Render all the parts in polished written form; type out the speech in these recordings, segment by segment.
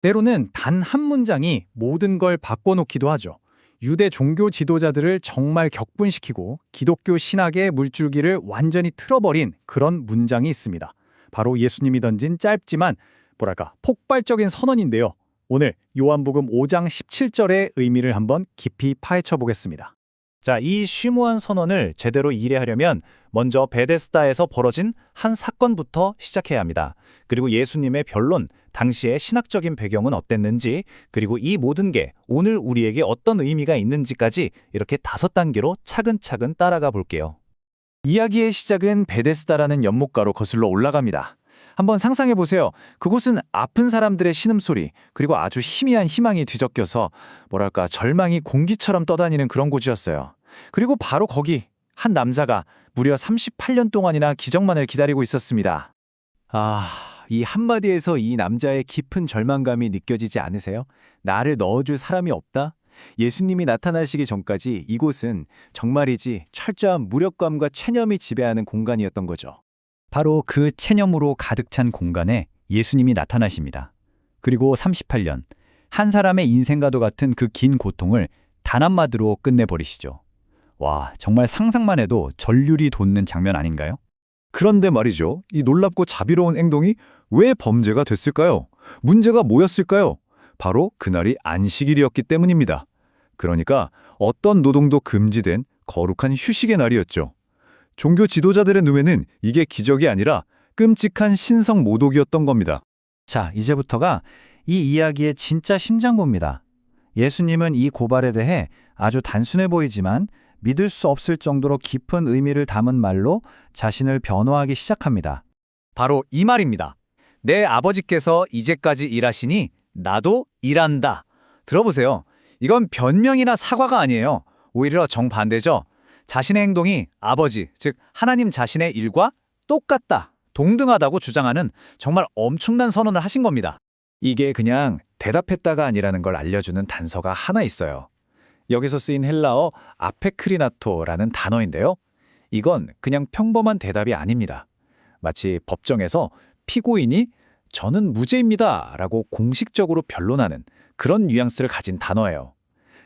때로는 단 한 문장이 모든 걸 바꿔놓기도 하죠. 유대 종교 지도자들을 정말 격분시키고 기독교 신학의 물줄기를 완전히 틀어버린 그런 문장이 있습니다. 바로 예수님이 던진 짧지만 폭발적인 선언인데요. 오늘 요한복음 5장 17절의 의미를 한번 깊이 파헤쳐 보겠습니다. 자, 이 쉬무한 선언을 제대로 이해하려면 먼저 베데스다에서 벌어진 한 사건부터 시작해야 합니다. 그리고 예수님의 변론, 당시의 신학적인 배경은 어땠는지, 그리고 이 모든 게 오늘 우리에게 어떤 의미가 있는지까지 이렇게 5단계로 차근차근 따라가 볼게요. 이야기의 시작은 베데스다라는 연못가로 거슬러 올라갑니다. 한번 상상해 보세요. 그곳은 아픈 사람들의 신음소리, 그리고 아주 희미한 희망이 뒤섞여서 절망이 공기처럼 떠다니는 그런 곳이었어요. 그리고 바로 거기 한 남자가 무려 38년 동안이나 기적만을 기다리고 있었습니다. 이 한마디에서 이 남자의 깊은 절망감이 느껴지지 않으세요? 나를 넣어줄 사람이 없다? 예수님이 나타나시기 전까지 이곳은 정말이지 철저한 무력감과 체념이 지배하는 공간이었던 거죠. 바로 그 체념으로 가득 찬 공간에 예수님이 나타나십니다. 그리고 38년, 한 사람의 인생과도 같은 그 긴 고통을 단 한마디로 끝내버리시죠. 와, 정말 상상만 해도 전율이 돋는 장면 아닌가요? 그런데 말이죠. 이 놀랍고 자비로운 행동이 왜 범죄가 됐을까요? 문제가 뭐였을까요? 바로 그날이 안식일이었기 때문입니다. 그러니까 어떤 노동도 금지된 거룩한 휴식의 날이었죠. 종교 지도자들의 눈에는 이게 기적이 아니라 끔찍한 신성 모독이었던 겁니다. 자, 이제부터가 이 이야기의 진짜 심장부입니다. 예수님은 이 고발에 대해 아주 단순해 보이지만 믿을 수 없을 정도로 깊은 의미를 담은 말로 자신을 변호하기 시작합니다. 바로 이 말입니다. 내 아버지께서 이제까지 일하시니 나도 일한다. 들어보세요. 이건 변명이나 사과가 아니에요. 오히려 정반대죠. 자신의 행동이 아버지, 즉 하나님 자신의 일과 똑같다, 동등하다고 주장하는 정말 엄청난 선언을 하신 겁니다. 이게 그냥 대답했다가 아니라는 걸 알려주는 단서가 하나 있어요. 여기서 쓰인 헬라어 아페크리나토라는 단어인데요. 이건 그냥 평범한 대답이 아닙니다. 마치 법정에서 피고인이 저는 무죄입니다 라고 공식적으로 변론하는 그런 뉘앙스를 가진 단어예요.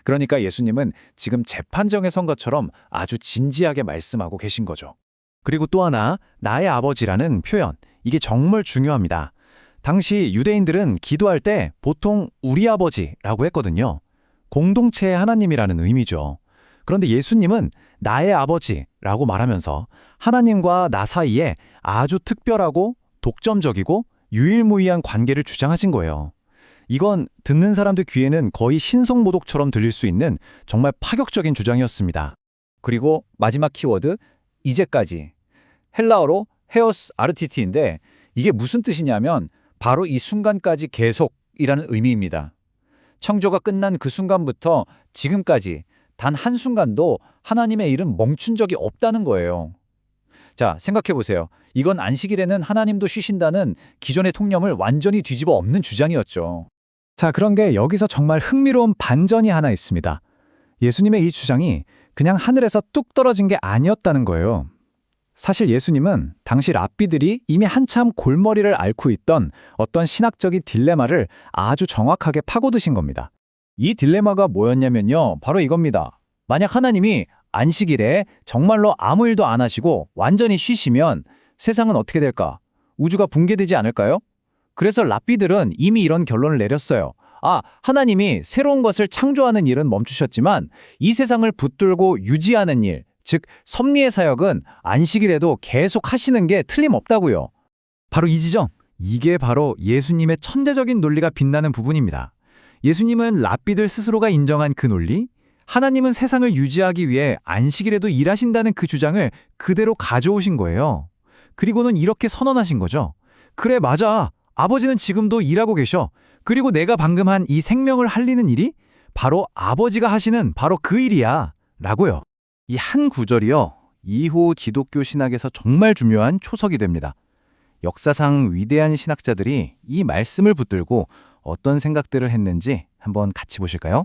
그러니까 예수님은 지금 재판정에 선 것처럼 아주 진지하게 말씀하고 계신 거죠. 그리고 또 하나, 나의 아버지라는 표현, 이게 정말 중요합니다. 당시 유대인들은 기도할 때 보통 우리 아버지라고 했거든요. 공동체의 하나님이라는 의미죠. 그런데 예수님은 나의 아버지라고 말하면서 하나님과 나 사이에 아주 특별하고 독점적이고 유일무이한 관계를 주장하신 거예요. 이건 듣는 사람들 귀에는 거의 신성모독처럼 들릴 수 있는 정말 파격적인 주장이었습니다. 그리고 마지막 키워드, 이제까지. 헬라어로 헤오스 아르티티인데 이게 무슨 뜻이냐면 바로 이 순간까지 계속이라는 의미입니다. 창조가 끝난 그 순간부터 지금까지 단 한순간도 하나님의 일은 멈춘 적이 없다는 거예요. 자, 생각해 보세요. 이건 안식일에는 하나님도 쉬신다는 기존의 통념을 완전히 뒤집어 엎는 주장이었죠. 자, 그런데 여기서 정말 흥미로운 반전이 하나 있습니다. 예수님의 이 주장이 그냥 하늘에서 뚝 떨어진 게 아니었다는 거예요. 사실 예수님은 당시 랍비들이 이미 한참 골머리를 앓고 있던 어떤 신학적인 딜레마를 아주 정확하게 파고드신 겁니다. 이 딜레마가 뭐였냐면요. 바로 이겁니다. 만약 하나님이 안식일에 정말로 아무 일도 안 하시고 완전히 쉬시면 세상은 어떻게 될까? 우주가 붕괴되지 않을까요? 그래서 랍비들은 이미 이런 결론을 내렸어요. 하나님이 새로운 것을 창조하는 일은 멈추셨지만 이 세상을 붙들고 유지하는 일, 즉 섭리의 사역은 안식일에도 계속 하시는 게 틀림없다고요. 바로 이 지점, 이게 바로 예수님의 천재적인 논리가 빛나는 부분입니다. 예수님은 랍비들 스스로가 인정한 그 논리, 하나님은 세상을 유지하기 위해 안식일에도 일하신다는 그 주장을 그대로 가져오신 거예요. 그리고는 이렇게 선언하신 거죠. 그래, 맞아. 아버지는 지금도 일하고 계셔. 그리고 내가 방금 한 이 생명을 살리는 일이 바로 아버지가 하시는 바로 그 일이야. 라고요. 이 한 구절이요. 이후 기독교 신학에서 정말 중요한 초석이 됩니다. 역사상 위대한 신학자들이 이 말씀을 붙들고 어떤 생각들을 했는지 한번 같이 보실까요?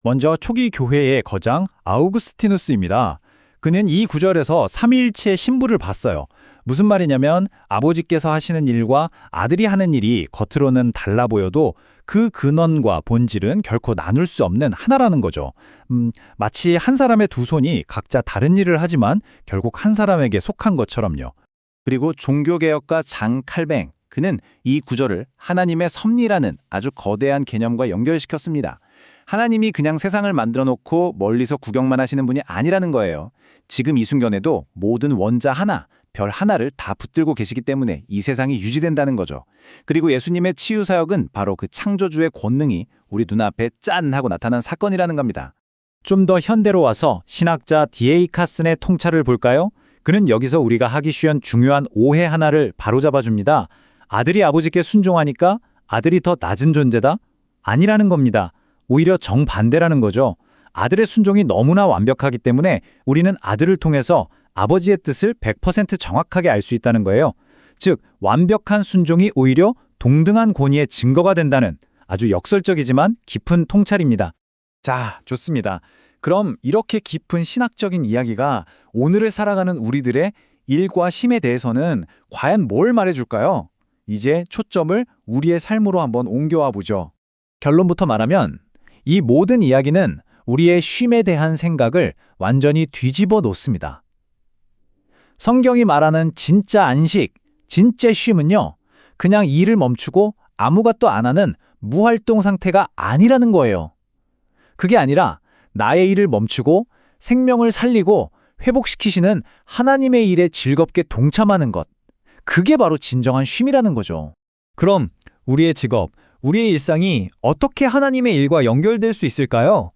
먼저 초기 교회의 거장 아우구스티누스입니다. 그는 이 구절에서 삼위일체의 신부를 봤어요. 무슨 말이냐면 아버지께서 하시는 일과 아들이 하는 일이 겉으로는 달라 보여도 그 근원과 본질은 결코 나눌 수 없는 하나라는 거죠. 마치 한 사람의 두 손이 각자 다른 일을 하지만 결국 한 사람에게 속한 것처럼요. 그리고 종교개혁가 장 칼뱅, 그는 이 구절을 하나님의 섭리라는 아주 거대한 개념과 연결시켰습니다. 하나님이 그냥 세상을 만들어 놓고 멀리서 구경만 하시는 분이 아니라는 거예요. 지금 이 순간에도 모든 원자 하나, 별 하나를 다 붙들고 계시기 때문에 이 세상이 유지된다는 거죠. 그리고 예수님의 치유 사역은 바로 그 창조주의 권능이 우리 눈앞에 짠 하고 나타난 사건이라는 겁니다. 좀 더 현대로 와서 신학자 D.A. 카슨의 통찰을 볼까요? 그는 여기서 우리가 하기 쉬운 중요한 오해 하나를 바로잡아 줍니다. 아들이 아버지께 순종하니까 아들이 더 낮은 존재다? 아니라는 겁니다. 오히려 정반대라는 거죠. 아들의 순종이 너무나 완벽하기 때문에 우리는 아들을 통해서 아버지의 뜻을 100% 정확하게 알 수 있다는 거예요. 즉, 완벽한 순종이 오히려 동등한 권위의 증거가 된다는 아주 역설적이지만 깊은 통찰입니다. 자, 좋습니다. 그럼 이렇게 깊은 신학적인 이야기가 오늘을 살아가는 우리들의 일과 심에 대해서는 과연 뭘 말해줄까요? 이제 초점을 우리의 삶으로 한번 옮겨와 보죠. 결론부터 말하면 이 모든 이야기는 우리의 쉼에 대한 생각을 완전히 뒤집어 놓습니다. 성경이 말하는 진짜 안식, 진짜 쉼은요, 그냥 일을 멈추고 아무것도 안 하는 무활동 상태가 아니라는 거예요. 그게 아니라 나의 일을 멈추고 생명을 살리고 회복시키시는 하나님의 일에 즐겁게 동참하는 것. 그게 바로 진정한 쉼이라는 거죠. 그럼 우리의 직업, 우리의 일상이 어떻게 하나님의 일과 연결될 수 있을까요?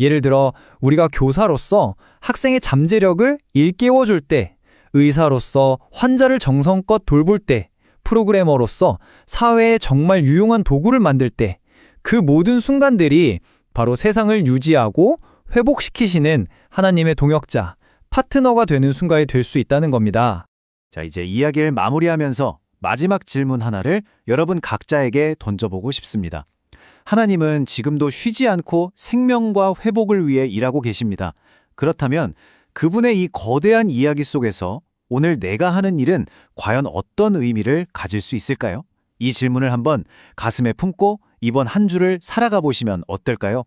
예를 들어 우리가 교사로서 학생의 잠재력을 일깨워줄 때, 의사로서 환자를 정성껏 돌볼 때, 프로그래머로서 사회에 정말 유용한 도구를 만들 때, 그 모든 순간들이 바로 세상을 유지하고 회복시키시는 하나님의 동역자, 파트너가 되는 순간이 될 수 있다는 겁니다. 자, 이제 이야기를 마무리하면서 마지막 질문 하나를 여러분 각자에게 던져보고 싶습니다. 하나님은 지금도 쉬지 않고 생명과 회복을 위해 일하고 계십니다. 그렇다면 그분의 이 거대한 이야기 속에서 오늘 내가 하는 일은 과연 어떤 의미를 가질 수 있을까요? 이 질문을 한번 가슴에 품고 이번 한 주를 살아가 보시면 어떨까요?